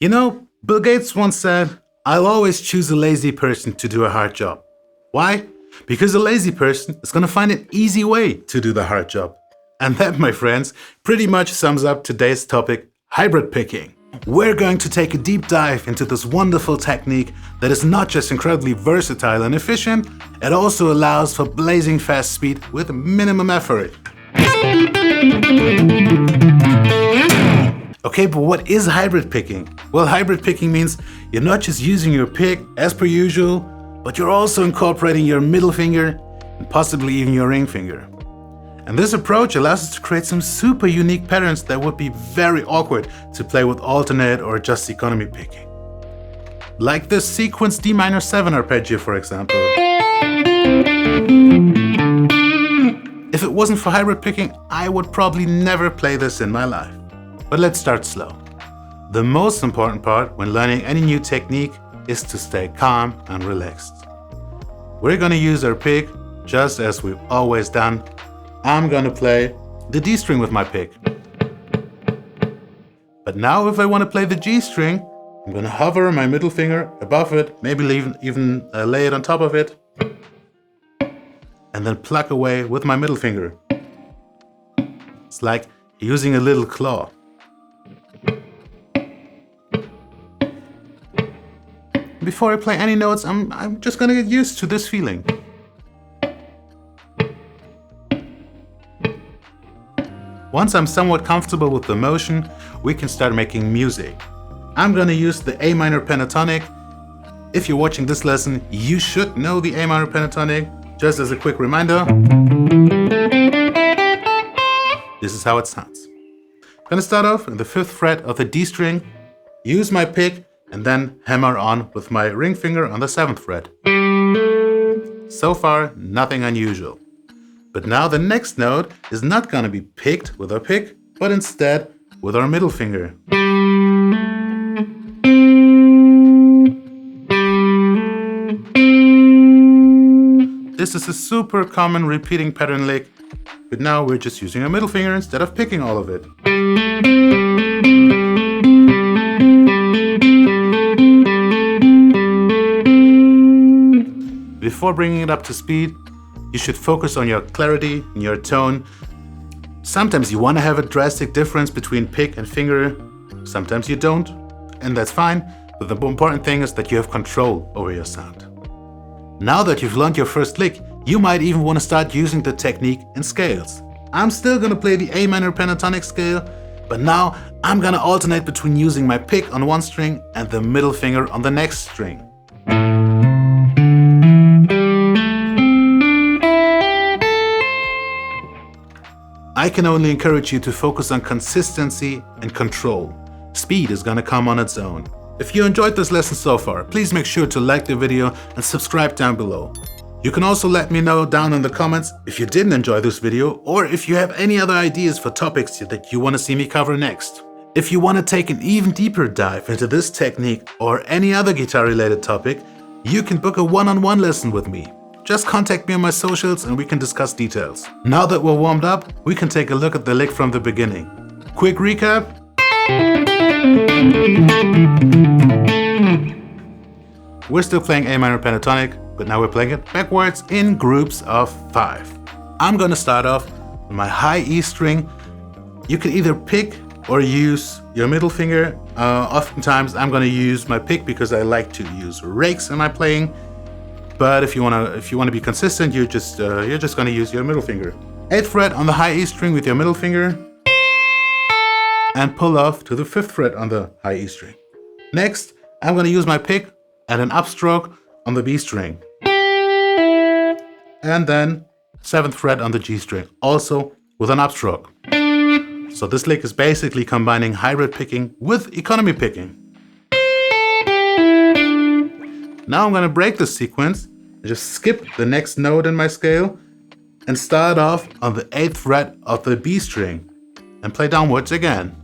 You know, Bill Gates once said, "I'll always choose a lazy person to do a hard job." Why? Because a lazy person is going to find an easy way to do the hard job. And that, my friends, pretty much sums up today's topic, hybrid picking. We're going to take a deep dive into this wonderful technique that is not just incredibly versatile and efficient, it also allows for blazing fast speed with minimum effort. Okay, but what is hybrid picking? Well, hybrid picking means you're not just using your pick as per usual, but you're also incorporating your middle finger and possibly even your ring finger. And this approach allows us to create some super unique patterns that would be very awkward to play with alternate or just economy picking. Like this sequence D minor 7 arpeggio, for example. If it wasn't for hybrid picking, I would probably never play this in my life. But let's start slow. The most important part when learning any new technique is to stay calm and relaxed. We're gonna use our pick just as we've always done. I'm gonna play the D string with my pick. But now if I wanna play the G string, I'm gonna hover my middle finger above it, maybe even lay it on top of it, and then pluck away with my middle finger. It's like using a little claw. Before I play any notes, I'm just gonna get used to this feeling. Once I'm somewhat comfortable with the motion, we can start making music. I'm gonna use the A minor pentatonic. If you're watching this lesson, you should know the A minor pentatonic. Just as a quick reminder, this is how it sounds. I'm gonna start off in the 5th fret of the D string, use my pick, and then hammer on with my ring finger on the 7th fret. So far, nothing unusual. But now the next note is not gonna be picked with our pick, but instead with our middle finger. This is a super common repeating pattern lick, but now we're just using our middle finger instead of picking all of it. Before bringing it up to speed, you should focus on your clarity and your tone. Sometimes you want to have a drastic difference between pick and finger, sometimes you don't, and that's fine, but the important thing is that you have control over your sound. Now that you've learned your first lick, you might even want to start using the technique in scales. I'm still going to play the A minor pentatonic scale, but now I'm going to alternate between using my pick on one string and the middle finger on the next string. I can only encourage you to focus on consistency and control. Speed is gonna come on its own. If you enjoyed this lesson so far, please make sure to like the video and subscribe down below. You can also let me know down in the comments if you didn't enjoy this video or if you have any other ideas for topics that you want to see me cover next. If you want to take an even deeper dive into this technique or any other guitar related topic, you can book a one-on-one lesson with me. Just contact me on my socials and we can discuss details. Now that we're warmed up, we can take a look at the lick from the beginning. Quick recap. We're still playing A minor pentatonic, but now we're playing it backwards in groups of 5. I'm gonna start off with my high E string. You can either pick or use your middle finger. Oftentimes I'm gonna use my pick because I like to use rakes in my playing. But if you wanna be consistent, you're just gonna use your middle finger. 8th fret on the high E string with your middle finger, and pull off to the 5th fret on the high E string. Next, I'm gonna use my pick and an upstroke on the B string, and then 7th fret on the G string, also with an upstroke. So this lick is basically combining hybrid picking with economy picking. Now I'm gonna break this sequence and just skip the next note in my scale and start off on the 8th fret of the B string and play downwards again.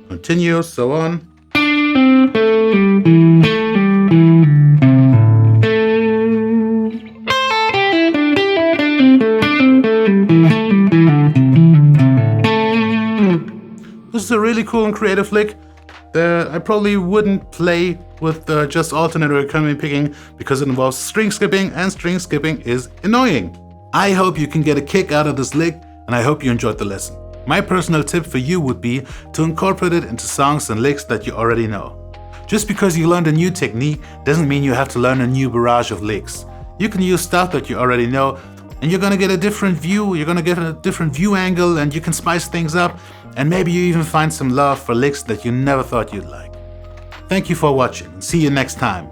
Continue, so on. this is a really cool and creative lick that I probably wouldn't play with just alternate or economy picking because it involves string skipping, and string skipping is annoying. I hope you can get a kick out of this lick, and I hope you enjoyed the lesson. My personal tip for you would be to incorporate it into songs and licks that you already know. Just because you learned a new technique doesn't mean you have to learn a new barrage of licks. You can use stuff that you already know, and you're gonna get a different view, you're gonna get a different view angle, and you can spice things up, and maybe you even find some love for licks that you never thought you'd like. Thank you for watching, and see you next time.